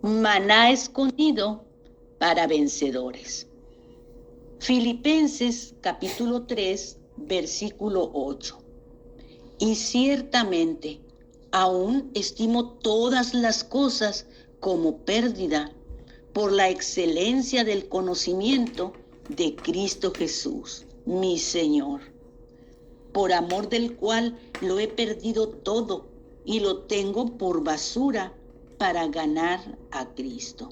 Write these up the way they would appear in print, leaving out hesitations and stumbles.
maná escondido para vencedores. Filipenses capítulo 3, versículo 8. Y ciertamente, aún estimo todas las cosas como pérdida por la excelencia del conocimiento de Cristo Jesús, mi Señor, por amor del cual lo he perdido todo y lo tengo por basura para ganar a Cristo.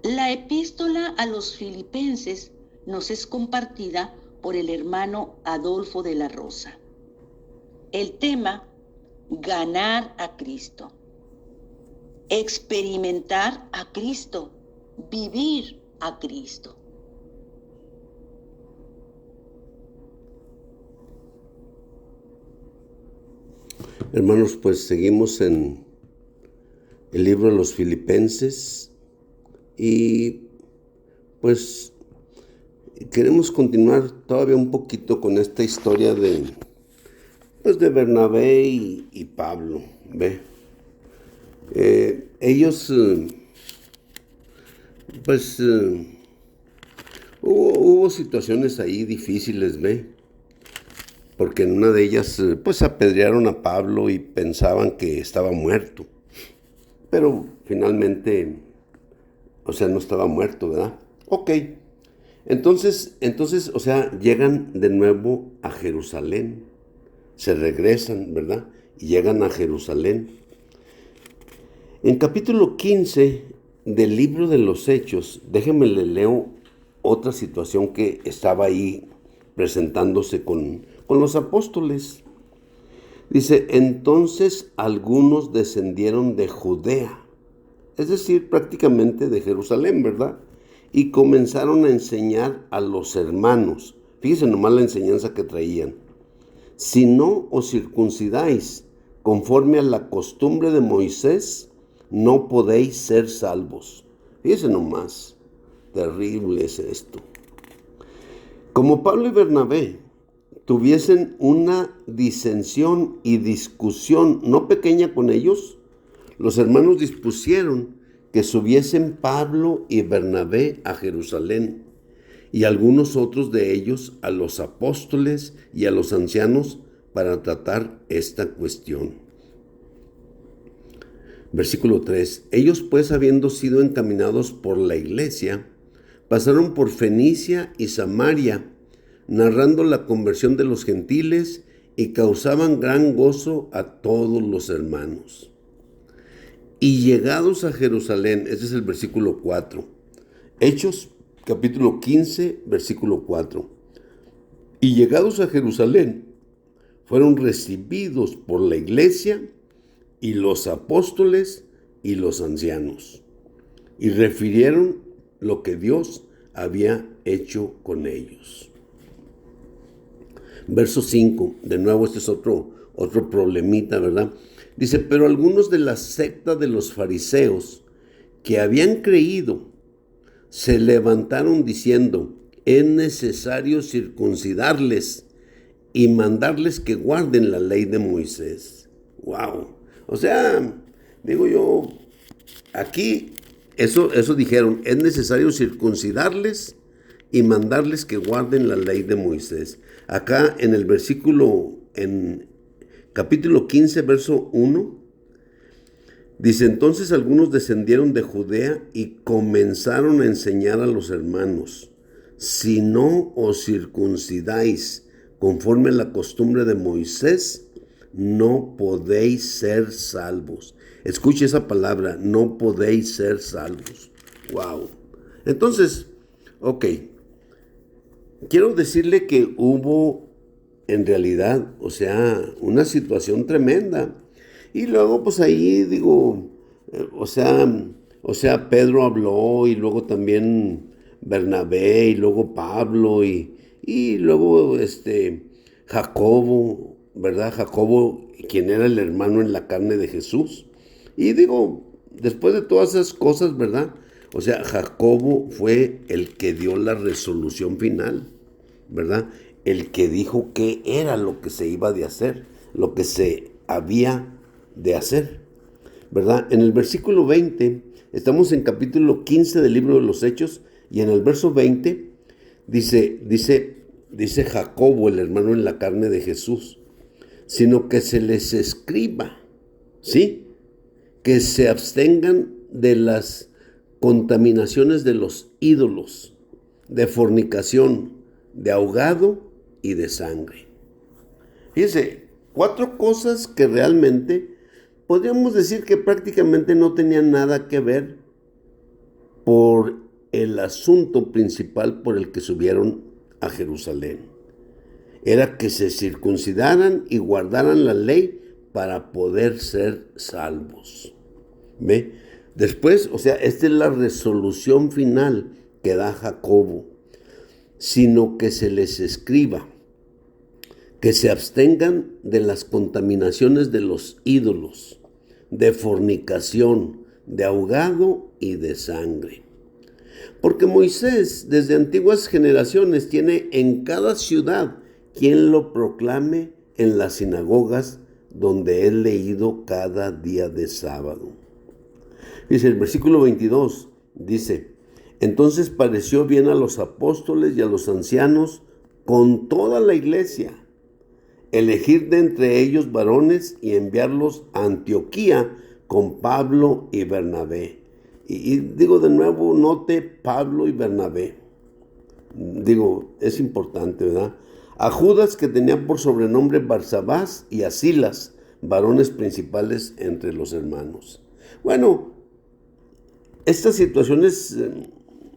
La epístola a los filipenses nos es compartida por el hermano Adolfo de la Rosa. El tema: ganar a Cristo, experimentar a Cristo, vivir a Cristo. Hermanos, pues seguimos en el libro de los Filipenses y pues queremos continuar todavía un poquito con esta historia de Bernabé y Pablo, ¿ve? Ellos, hubo situaciones ahí difíciles, ¿ve? Porque en una de ellas, pues apedrearon a Pablo y pensaban que estaba muerto. Pero finalmente, no estaba muerto, ¿verdad? Ok. Entonces, llegan de nuevo a Jerusalén. Se regresan, ¿verdad? Y llegan a Jerusalén. En capítulo 15 del libro de los Hechos, déjenme le leo otra situación que estaba ahí presentándose con los apóstoles. Dice: entonces algunos descendieron de Judea, es decir, prácticamente de Jerusalén, ¿verdad? Y comenzaron a enseñar a los hermanos. Fíjense nomás la enseñanza que traían. Si no os circuncidáis conforme a la costumbre de Moisés, no podéis ser salvos. Fíjense nomás, terrible es esto. Como Pablo y Bernabé tuviesen una disensión y discusión no pequeña con ellos, los hermanos dispusieron que subiesen Pablo y Bernabé a Jerusalén, y algunos otros de ellos a los apóstoles y a los ancianos para tratar esta cuestión. Versículo 3. Ellos pues, habiendo sido encaminados por la iglesia, pasaron por Fenicia y Samaria, narrando la conversión de los gentiles, y causaban gran gozo a todos los hermanos. Y llegados a Jerusalén, ese es el versículo 4. Hechos capítulo 15, versículo 4. Y llegados a Jerusalén, fueron recibidos por la iglesia y los apóstoles y los ancianos, y refirieron lo que Dios había hecho con ellos. Verso 5, de nuevo este es otro problemita, ¿verdad? Dice: pero algunos de la secta de los fariseos que habían creído se levantaron diciendo: es necesario circuncidarles y mandarles que guarden la ley de Moisés. Wow. Digo yo, aquí eso dijeron: es necesario circuncidarles y mandarles que guarden la ley de Moisés. Acá en el versículo, en capítulo 15, verso 1, dice: entonces algunos descendieron de Judea y comenzaron a enseñar a los hermanos: si no os circuncidáis conforme a la costumbre de Moisés, no podéis ser salvos. Escuche esa palabra: no podéis ser salvos. Wow. Entonces, ok, quiero decirle que hubo en realidad, una situación tremenda. Y luego, pues ahí digo, Pedro habló, y luego también Bernabé, y luego Pablo, y luego Jacobo, ¿verdad? Jacobo, quien era el hermano en la carne de Jesús. Y digo, después de todas esas cosas, ¿verdad? Jacobo fue el que dio la resolución final, ¿verdad? El que dijo qué era lo que se iba de hacer, lo que se había de hacer. ¿verdad? En el versículo 20, estamos en capítulo 15 del libro de los Hechos, y en el verso 20 dice Jacobo, el hermano en la carne de Jesús, sino que se les escriba, ¿sí? Que se abstengan de las contaminaciones de los ídolos, de fornicación, de ahogado y de sangre. Fíjense, 4 cosas que realmente podríamos decir que prácticamente no tenían nada que ver por el asunto principal por el que subieron a Jerusalén. Era que se circuncidaran y guardaran la ley para poder ser salvos. ¿Ve? Después, o sea, esta es la resolución final que da Jacobo, sino que se les escriba, que se abstengan de las contaminaciones de los ídolos, de fornicación, de ahogado y de sangre. Porque Moisés, desde antiguas generaciones, tiene en cada ciudad quien lo proclame en las sinagogas donde es leído cada día de sábado. Dice el versículo 22, dice: entonces pareció bien a los apóstoles y a los ancianos con toda la iglesia elegir de entre ellos varones y enviarlos a Antioquía con Pablo y Bernabé. Y digo de nuevo, note Pablo y Bernabé. Digo, es importante, ¿verdad? A Judas, que tenía por sobrenombre Barsabás, y a Silas, varones principales entre los hermanos. Bueno, estas situaciones,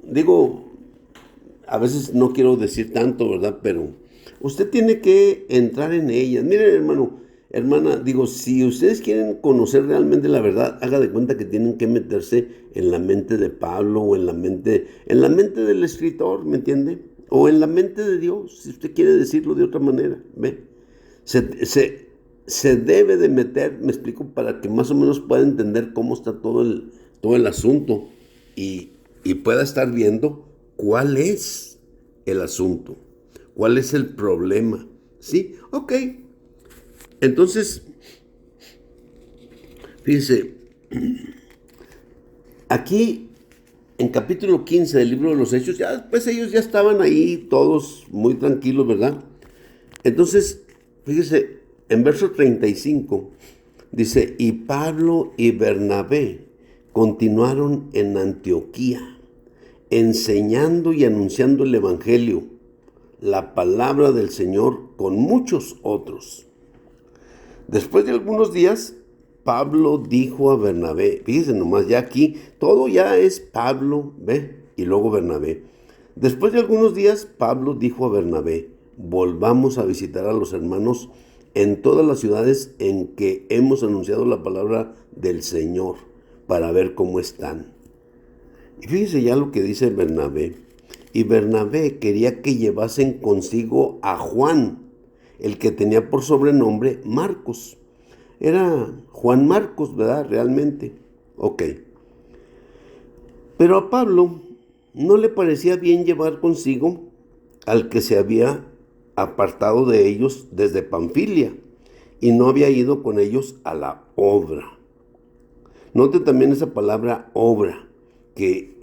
digo, a veces no quiero decir tanto, ¿verdad? Pero usted tiene que entrar en ellas. Miren, hermano, hermana, digo, si ustedes quieren conocer realmente la verdad, haga de cuenta que tienen que meterse en la mente de Pablo o en la mente del escritor, ¿me entiende? O en la mente de Dios, si usted quiere decirlo de otra manera, ¿ve? Se debe de meter, me explico, para que más o menos pueda entender cómo está todo el asunto y pueda estar viendo cuál es el asunto, cuál es el problema, ¿sí? Ok. Entonces, fíjense, aquí en capítulo 15 del libro de los Hechos, ya después ellos ya estaban ahí todos muy tranquilos, ¿verdad? Entonces, fíjese, en verso 35 dice: y Pablo y Bernabé continuaron en Antioquía, enseñando y anunciando el evangelio, la palabra del Señor con muchos otros. Después de algunos días, Pablo dijo a Bernabé, fíjense nomás, ya aquí todo ya es Pablo, ¿ve? Y luego Bernabé. Después de algunos días, Pablo dijo a Bernabé: volvamos a visitar a los hermanos en todas las ciudades en que hemos anunciado la palabra del Señor, para ver cómo están. Y fíjense ya lo que dice Bernabé. Y Bernabé quería que llevasen consigo a Juan, el que tenía por sobrenombre Marcos. Era Juan Marcos, ¿verdad? Realmente. Ok. Pero a Pablo no le parecía bien llevar consigo al que se había apartado de ellos desde Panfilia y no había ido con ellos a la obra. Note también esa palabra obra, que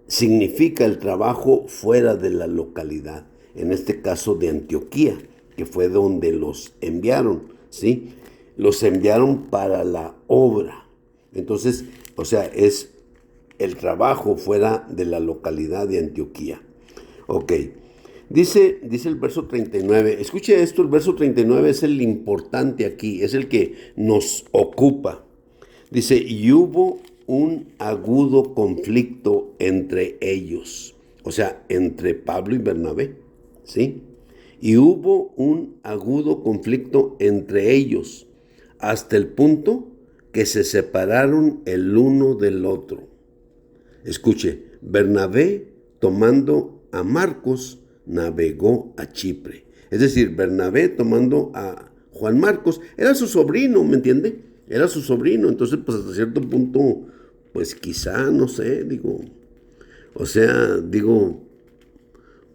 significa el trabajo fuera de la localidad, en este caso de Antioquía, que fue donde los enviaron, ¿sí? Los enviaron para la obra. Entonces, o sea, es el trabajo fuera de la localidad de Antioquía. Ok. Dice el verso 39, escuche esto, el verso 39 es el importante aquí, es el que nos ocupa. Dice: y hubo un agudo conflicto entre ellos, o sea, entre Pablo y Bernabé, ¿sí? Y hubo un agudo conflicto entre ellos, hasta el punto que se separaron el uno del otro. Escuche, Bernabé, tomando a Marcos, navegó a Chipre. Es decir, Bernabé, tomando a Juan Marcos, era su sobrino, ¿me entiende? Era su sobrino, entonces pues hasta cierto punto, pues quizá, no sé,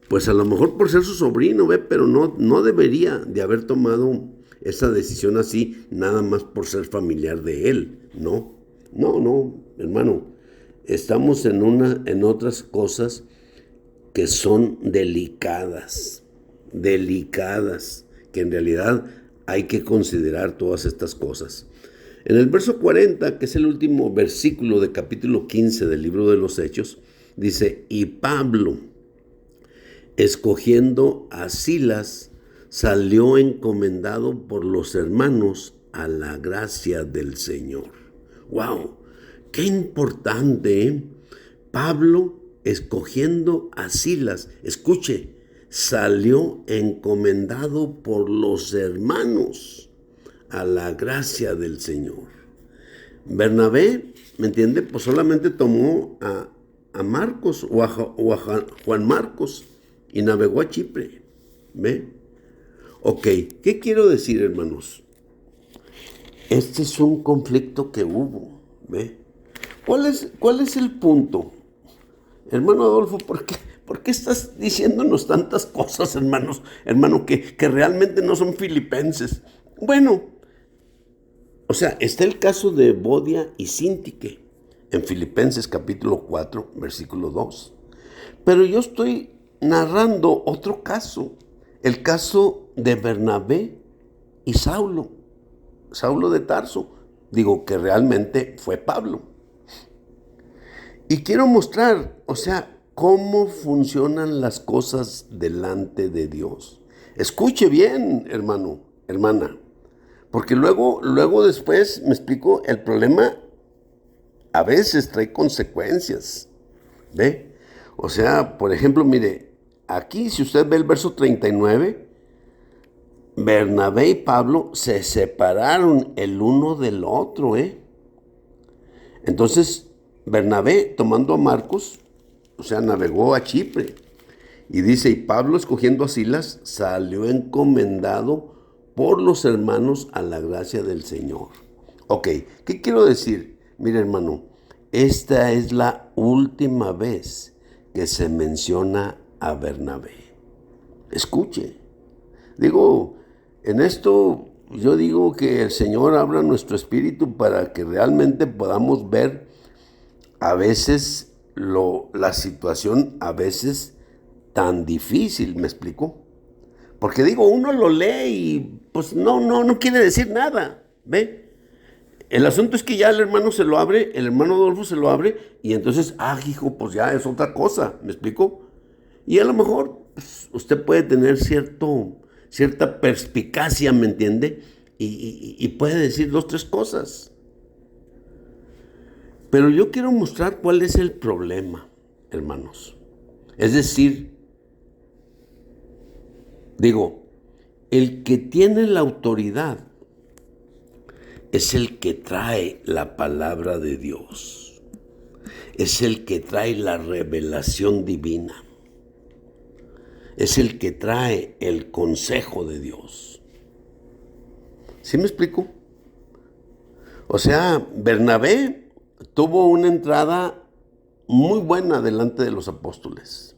pues a lo mejor por ser su sobrino, ¿ve? Pero no debería de haber tomado esa decisión así, nada más por ser familiar de él. No, no, hermano. Estamos en otras cosas que son delicadas, que en realidad hay que considerar todas estas cosas. En el verso 40, que es el último versículo de capítulo 15 del libro de los Hechos, dice: y Pablo, escogiendo a Silas, salió encomendado por los hermanos a la gracia del Señor. ¡Wow! ¡Qué importante! Pablo, escogiendo a Silas, escuche, salió encomendado por los hermanos a la gracia del Señor. Bernabé, ¿me entiende? Pues solamente tomó a Marcos o a Juan Marcos y navegó a Chipre. ¿Ve? Ok, ¿qué quiero decir, hermanos? Este es un conflicto que hubo. ¿Ve? ¿Cuál es el punto? Hermano Adolfo, ¿por qué estás diciéndonos tantas cosas, hermano, que realmente no son filipenses? Bueno, o sea, está el caso de Evodia y Síntique en Filipenses capítulo 4, versículo 2. Pero yo estoy narrando otro caso, el caso de Bernabé y Saulo de Tarso. Digo que realmente fue Pablo. Y quiero mostrar, o sea, cómo funcionan las cosas delante de Dios. Escuche bien, hermano, hermana, porque luego después, me explico, el problema a veces trae consecuencias, ¿ve? O sea, por ejemplo, mire, aquí si usted ve el verso 39, Bernabé y Pablo se separaron el uno del otro, Entonces, Bernabé, tomando a Marcos, o sea, navegó a Chipre. Y dice, y Pablo, escogiendo a Silas, salió encomendado por los hermanos a la gracia del Señor. Ok, ¿qué quiero decir? Mire, hermano, esta es la última vez que se menciona a Bernabé. Escuche. Digo, en esto yo digo que el Señor abra nuestro espíritu para que realmente podamos ver a veces la situación a veces tan difícil, ¿me explico? Porque digo, uno lo lee y pues no quiere decir nada, ¿ve? El asunto es que ya el hermano se lo abre, el hermano Adolfo se lo abre y entonces, hijo, pues ya es otra cosa, ¿me explico? Y a lo mejor pues, usted puede tener cierta perspicacia, ¿me entiende? Y puede decir 2, 3 cosas. Pero yo quiero mostrar cuál es el problema, hermanos. Es decir, digo, el que tiene la autoridad es el que trae la palabra de Dios. Es el que trae la revelación divina. Es el que trae el consejo de Dios. ¿Sí me explico? O sea, Bernabé tuvo una entrada muy buena delante de los apóstoles.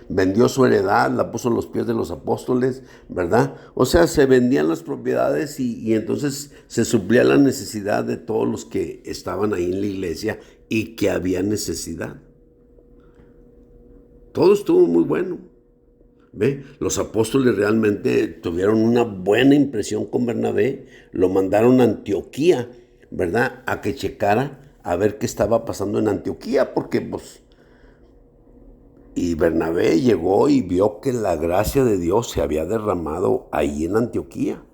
Vendió su heredad, la puso a los pies de los apóstoles, ¿verdad? O sea, se vendían las propiedades y entonces se suplía la necesidad de todos los que estaban ahí en la iglesia y que había necesidad. Todo estuvo muy bueno. ¿Ve? Los apóstoles realmente tuvieron una buena impresión con Bernabé, lo mandaron a Antioquía, ¿verdad? A que checara a ver qué estaba pasando en Antioquía, porque pues, y Bernabé llegó y vio que la gracia de Dios se había derramado ahí en Antioquía.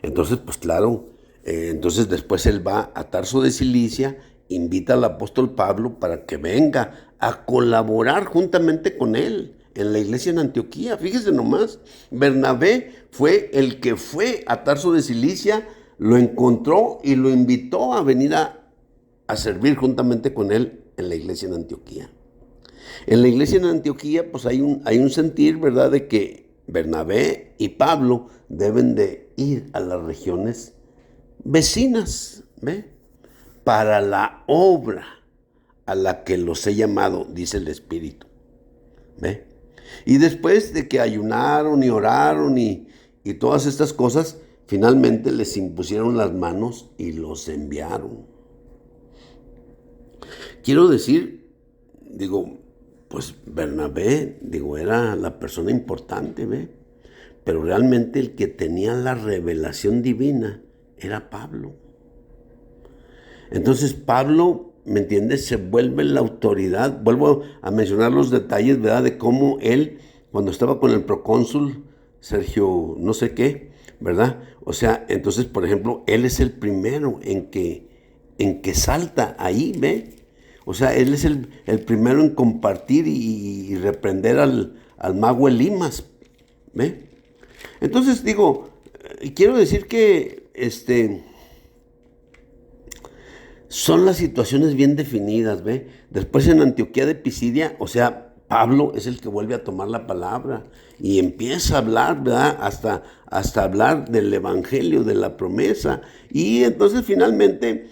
Entonces, pues claro, entonces después él va a Tarso de Cilicia, invita al apóstol Pablo para que venga a colaborar juntamente con él en la iglesia en Antioquía. Fíjese nomás, Bernabé fue el que fue a Tarso de Cilicia, lo encontró y lo invitó a venir a servir juntamente con él en la iglesia en Antioquía. En la iglesia en Antioquía, pues hay un sentir, ¿verdad?, de que Bernabé y Pablo deben de ir a las regiones vecinas, ¿ve? Para la obra a la que los he llamado, dice el Espíritu, ¿ve? Y después de que ayunaron y oraron y todas estas cosas, finalmente les impusieron las manos y los enviaron. Quiero decir, pues Bernabé, era la persona importante, pero realmente el que tenía la revelación divina era Pablo. Entonces Pablo, ¿me entiendes?, se vuelve la autoridad. Vuelvo a mencionar los detalles, ¿verdad?, de cómo él, cuando estaba con el procónsul Sergio no sé qué, ¿verdad? O sea, entonces, por ejemplo, él es el primero en que salta ahí, O sea, él es el primero en compartir y reprender al mago Elimas, Entonces, quiero decir que son las situaciones bien definidas, Después en Antioquía de Pisidia, o sea, Pablo es el que vuelve a tomar la palabra y empieza a hablar, ¿verdad? Hasta hablar del evangelio, de la promesa. Y entonces finalmente,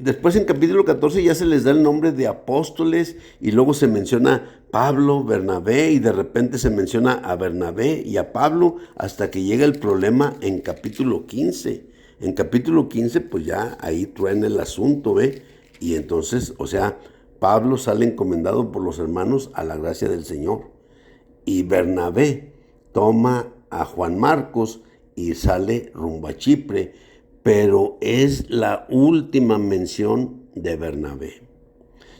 después en capítulo 14 ya se les da el nombre de apóstoles y luego se menciona Pablo, Bernabé, y de repente se menciona a Bernabé y a Pablo hasta que llega el problema en capítulo 15. En capítulo 15 pues ya ahí truena el asunto, Y entonces, o sea, Pablo sale encomendado por los hermanos a la gracia del Señor. Y Bernabé toma a Juan Marcos y sale rumbo a Chipre, pero es la última mención de Bernabé.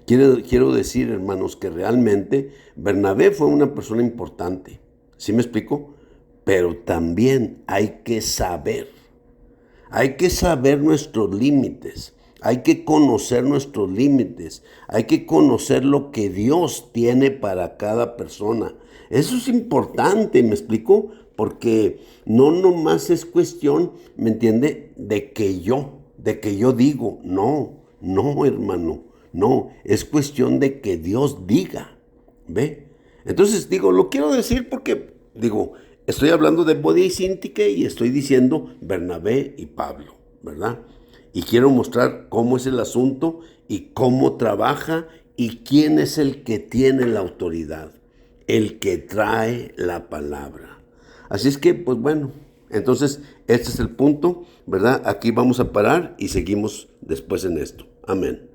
Quiero decir, hermanos, que realmente Bernabé fue una persona importante. ¿Sí me explico? Pero también hay que saber nuestros límites. Hay que conocer nuestros límites, hay que conocer lo que Dios tiene para cada persona. Eso es importante, ¿me explico? Porque no nomás es cuestión, ¿me entiende?, de que yo digo, no, hermano, no, es cuestión de que Dios diga, Entonces, lo quiero decir porque, estoy hablando de Bodia y Syntyche y estoy diciendo Bernabé y Pablo, ¿verdad? Y quiero mostrar cómo es el asunto y cómo trabaja y quién es el que tiene la autoridad, el que trae la palabra. Así es que, pues bueno, entonces este es el punto, ¿verdad? Aquí vamos a parar y seguimos después en esto. Amén.